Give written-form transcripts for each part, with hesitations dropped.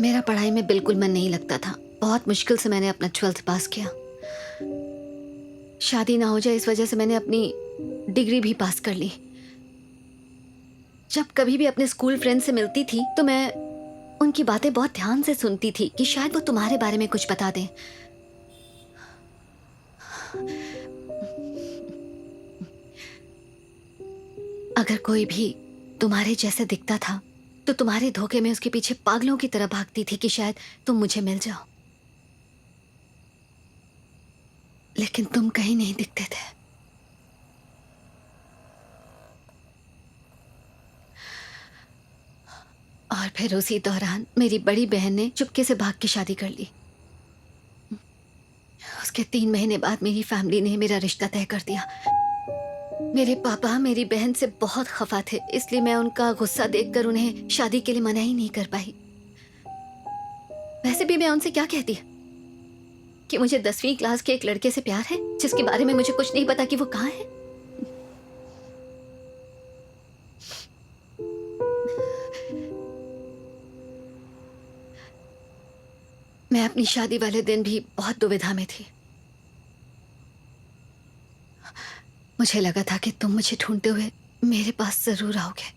मेरा पढ़ाई में बिल्कुल मन नहीं लगता था। बहुत मुश्किल से मैंने अपना 12th पास किया। शादी ना हो जाए इस वजह से मैंने अपनी डिग्री भी पास कर ली। जब कभी भी अपने स्कूल फ्रेंड से मिलती थी तो मैं उनकी बातें बहुत ध्यान से सुनती थी कि शायद वो तुम्हारे बारे में कुछ बता दें। अगर कोई भी तुम्हारे जैसे दिखता था तो तुम्हारे धोखे में उसके पीछे पागलों की तरह भागती थी कि शायद तुम मुझे मिल जाओ, लेकिन तुम कहीं नहीं दिखते थे। और फिर उसी दौरान मेरी बड़ी बहन ने चुपके से भाग के शादी कर ली। उसके 3 महीने बाद मेरी फैमिली ने मेरा रिश्ता तय कर दिया। मेरे पापा मेरी बहन से बहुत खफा थे, इसलिए मैं उनका गुस्सा देखकर उन्हें शादी के लिए मना ही नहीं कर पाई। वैसे भी मैं उनसे क्या कहती कि मुझे 10वीं क्लास के एक लड़के से प्यार है जिसके बारे में मुझे कुछ नहीं पता कि वो कहाँ है। मैं अपनी शादी वाले दिन भी बहुत दुविधा में थी। मुझे लगा था कि तुम मुझे ढूंढते हुए मेरे पास जरूर आओगे।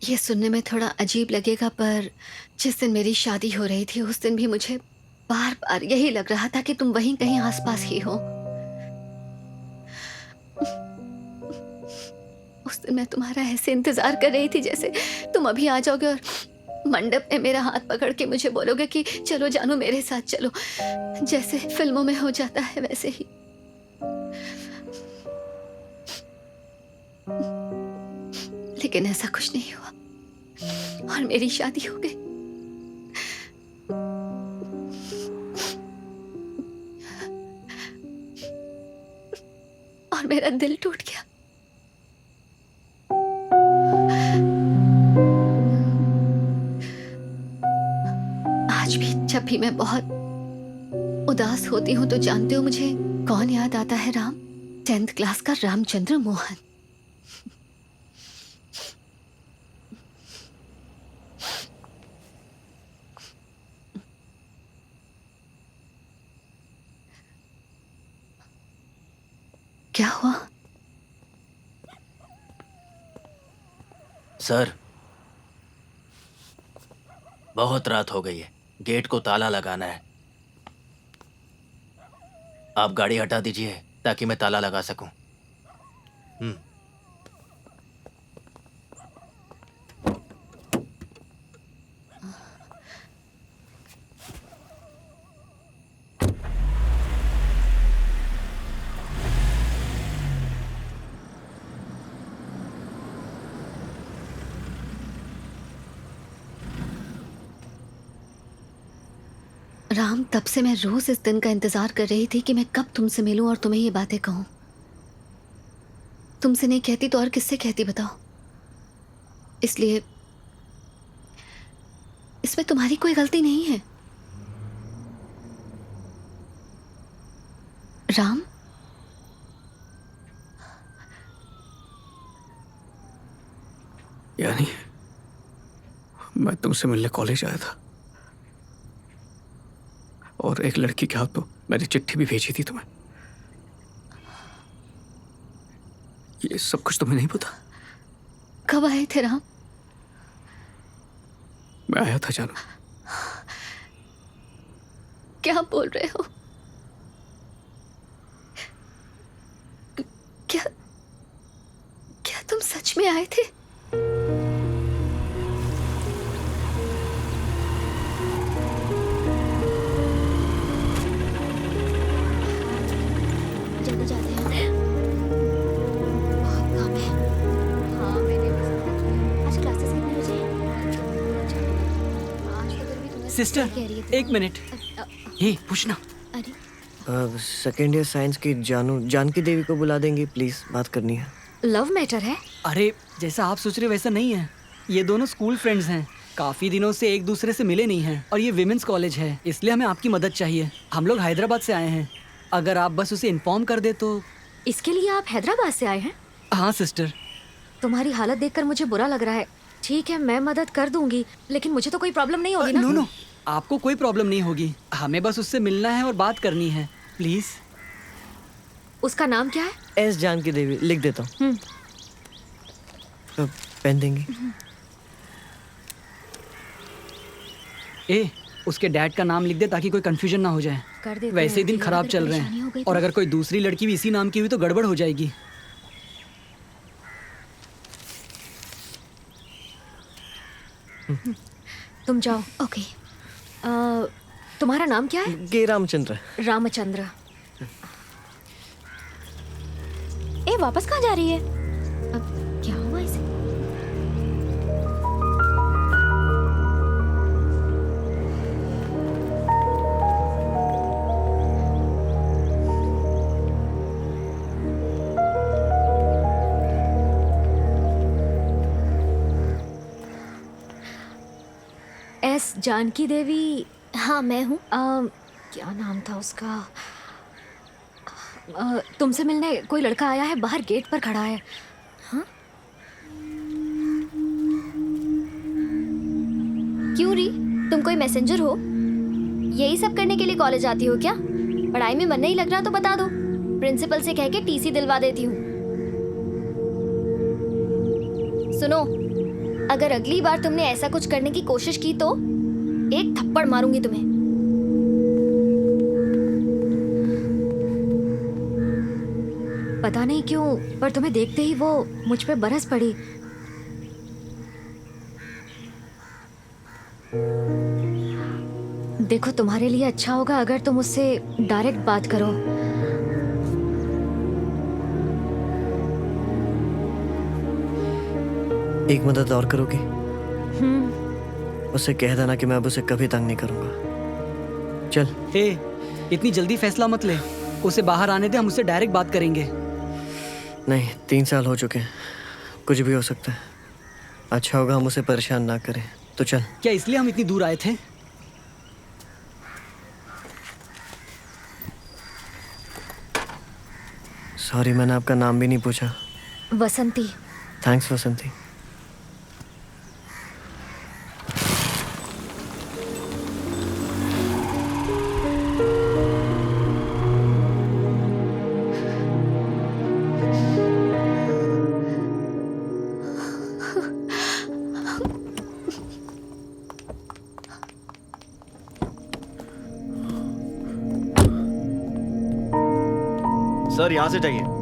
ये सुनने में थोड़ा अजीब लगेगा, पर जिस दिन मेरी शादी हो रही थी उस दिन भी मुझे बार बार यही लग रहा था कि तुम वहीं कहीं आसपास ही हो। उस दिन मैं तुम्हारा ऐसे इंतजार कर रही थी जैसे तुम अभी आ जाओगे और मंडप में मेरा हाथ पकड़ के मुझे बोलोगे कि चलो जानू मेरे साथ चलो, जैसे फिल्मों में हो जाता है वैसे ही। लेकिन ऐसा कुछ नहीं हुआ और मेरी शादी हो गई। और मेरा दिल टूट गया। आज भी जब भी मैं बहुत उदास होती हूँ तो जानते हो मुझे कौन याद आता है? राम, 10th क्लास का रामचंद्र मोहन। क्या हुआ? सर, बहुत रात हो गई है, गेट को ताला लगाना है। आप गाड़ी हटा दीजिए ताकि मैं ताला लगा सकूं। राम, तब से मैं रोज इस दिन का इंतजार कर रही थी कि मैं कब तुमसे मिलूं और तुम्हें ये बातें कहूं। तुमसे नहीं कहती तो और किससे कहती बताओ? इसलिए इसमें तुम्हारी कोई गलती नहीं है। राम, यानी मैं तुमसे मिलने कॉलेज आया था और एक लड़की के हाथ में मैंने चिट्ठी भी भेजी थी तुम्हें। ये सब कुछ तुम्हें नहीं पता? कब आए थे राम? मैं आया था जानू। क्या बोल रहे हो? क्या क्या तुम सच में आए थे? जल्दी जाते हैं, बहुत काम है। हाँ, मैंने आज क्लासेस कितने बजे हैं? आज तो फिर भी तुम्हें सिस्टर, कह रही थी। एक मिनट। ये पूछना। अरे सेकेंड ईयर साइंस की जानकी देवी को बुला देंगी प्लीज, बात करनी है। लव मैटर है? अरे जैसा आप सोच रहे वैसा नहीं है। ये दोनों स्कूल फ्रेंड्स हैं, काफी दिनों से एक दूसरे से मिले नहीं हैं और ये विमेंस कॉलेज है, इसलिए हमें आपकी मदद चाहिए। हम लोग हैदराबाद से आए हैं, अगर आप बस उसे इन्फॉर्म कर दे तो। इसके लिए आप हैदराबाद से आए हैं? हाँ सिस्टर। तुम्हारी हालत देखकर मुझे बुरा लग रहा है। ठीक है, मैं मदद कर दूंगी, लेकिन मुझे तो कोई प्रॉब्लम नहीं होगी ना? नो नो, आपको कोई प्रॉब्लम नहीं होगी। हमें बस उससे मिलना है और बात करनी है, प्लीज। उसका नाम क्या है? एस जानकी देवी लिख देता हूँ। तो पेन देंगे? उसके डैड का नाम लिख दे ताकि कोई कंफ्यूजन ना हो जाए। कर देते वैसे ही हैं, दिन फिर खराब अगर चल रहे परेशानी हो गई हैं तो? और अगर कोई दूसरी लड़की भी इसी नाम की हुई तो गड़बड़ हो जाएगी। तुम जाओ। ओके। तुम्हारा नाम क्या है? के रामचंद्र। रामचंद्र। ए, वापस कहाँ जा रही है? अब क्या हुआ इसे? एस जानकी देवी। हाँ मैं हूँ। क्या नाम था उसका? तुमसे मिलने कोई लड़का आया है, बाहर गेट पर खड़ा है। क्यों री, तुम कोई मैसेंजर हो? यही सब करने के लिए कॉलेज आती हो क्या? पढ़ाई में मन नहीं लग रहा तो बता दो, प्रिंसिपल से कह के टीसी दिलवा देती हूँ। सुनो, अगर अगली बार तुमने ऐसा कुछ करने की कोशिश की तो एक थप्पड़ मारूंगी तुम्हें। पता नहीं क्यों, पर तुम्हें देखते ही वो मुझ पे बरस पड़ी। देखो, तुम्हारे लिए अच्छा होगा अगर तुम उससे डायरेक्ट बात करो। एक मदद और करोगे? उसे कह देना कि मैं अब उसे कभी तंग नहीं करूंगा। चल। इतनी जल्दी फैसला मत ले, उसे बाहर आने दे, हम उससे डायरेक्ट बात करेंगे। नहीं, 3 साल हो चुके हैं, कुछ भी हो सकता है। अच्छा होगा हम उसे परेशान ना करें। तो चल। क्या इसलिए हम इतनी दूर आए थे? सॉरी, मैंने आपका नाम भी नहीं पूछा। वसंती। थैंक्स वसंती। सर यहाँ से जाइए।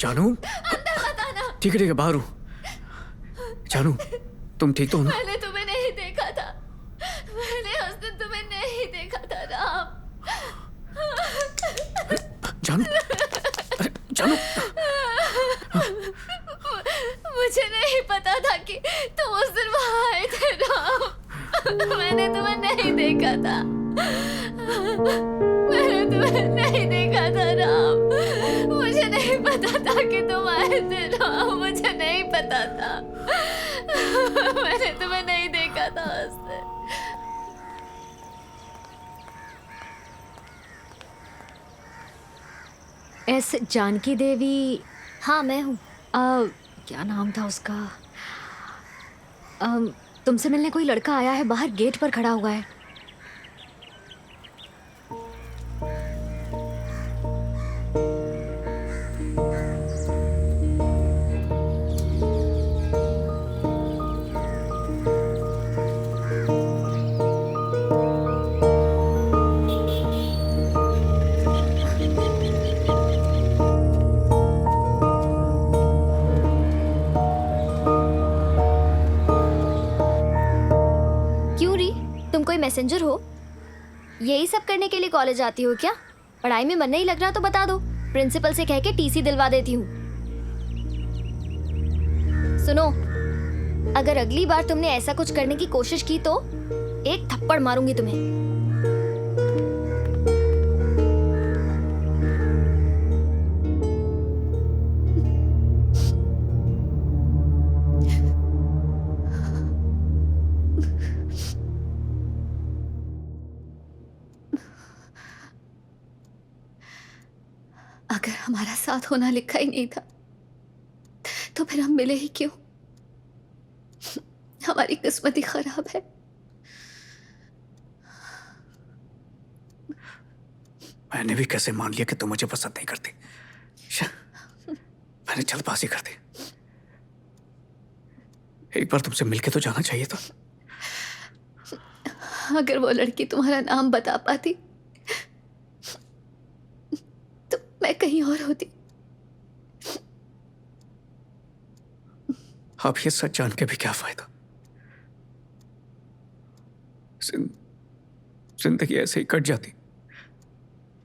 जानू, ठीक है बाहर हूँ। जानू, तुम ठीक तो हो ना? मैंने तुम्हें नहीं देखा था, मैंने उस दिन तुम्हें नहीं देखा था राम। जानू, अरे जानू, मुझे नहीं पता था कि तुम उस दिन वहाँ आए थे राम। मैंने तुम्हें नहीं देखा था, मैंने तुम्हें नहीं देखा था राम। मुझे नहीं पता था कि तुम आए थे राम, मुझे नहीं पता था। मैंने तुम्हें नहीं देखा था उस दिन। एस जानकी देवी। हाँ मैं हूँ। क्या नाम था उसका? तुमसे मिलने कोई लड़का आया है, बाहर गेट पर खड़ा हुआ है। मैसेंजर हो? यही सब करने के लिए कॉलेज आती हो क्या? पढ़ाई में मन नहीं लग रहा तो बता दो, प्रिंसिपल से कह के टीसी दिलवा देती हूँ। सुनो, अगर अगली बार तुमने ऐसा कुछ करने की कोशिश की तो एक थप्पड़ मारूंगी तुम्हें। अगर हमारा साथ होना लिखा ही नहीं था तो फिर हम मिले ही क्यों? हमारी किस्मत ही खराब है। मैंने भी कैसे मान लिया कि तुम मुझे पसंद नहीं करती। मैंने जल्दबाजी कर दी। एक बार तुमसे मिलके तो जाना चाहिए था। अगर वो लड़की तुम्हारा नाम बता पाती तो मैं कहीं और होती। अब ये सच जान के भी क्या फायदा? जिंदगी ऐसे ही कट जाती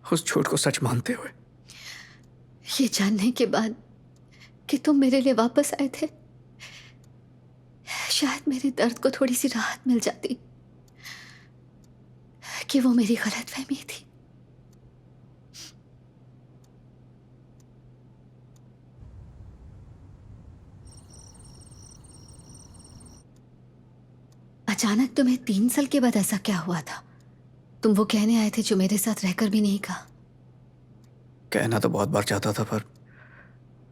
उस झूठ को सच मानते हुए। ये जानने के बाद कि तुम मेरे लिए वापस आए थे, शायद मेरे दर्द को थोड़ी सी राहत मिल जाती कि वो मेरी गलतफहमी थी। अचानक तुम्हें 3 साल के बाद ऐसा क्या हुआ था? तुम वो कहने आए थे जो मेरे साथ रहकर भी नहीं कहा। कहना तो बहुत बार चाहता था पर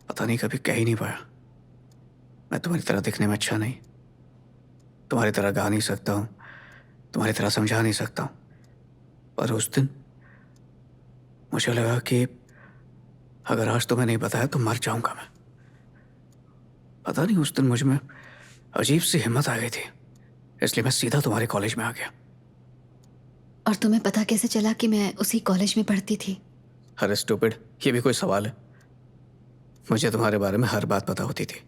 पता नहीं कभी कह ही नहीं पाया। मैं तुम्हारी तरह दिखने में अच्छा नहीं, तुम्हारी तरह गा नहीं सकता हूँ, तुम्हारी तरह समझा नहीं सकता हूँ। पर उस दिन मुझे लगा कि अगर आज तुम्हें नहीं बताया तो मर जाऊंगा मैं। पता नहीं उस दिन मुझ में अजीब सी हिम्मत आ गई थी, इसलिए मैं सीधा तुम्हारे कॉलेज में आ गया। और तुम्हें पता कैसे चला कि मैं उसी कॉलेज में पढ़ती थी? अरे स्टूपिड, ये भी कोई सवाल है? मुझे तुम्हारे बारे में हर बात पता होती थी।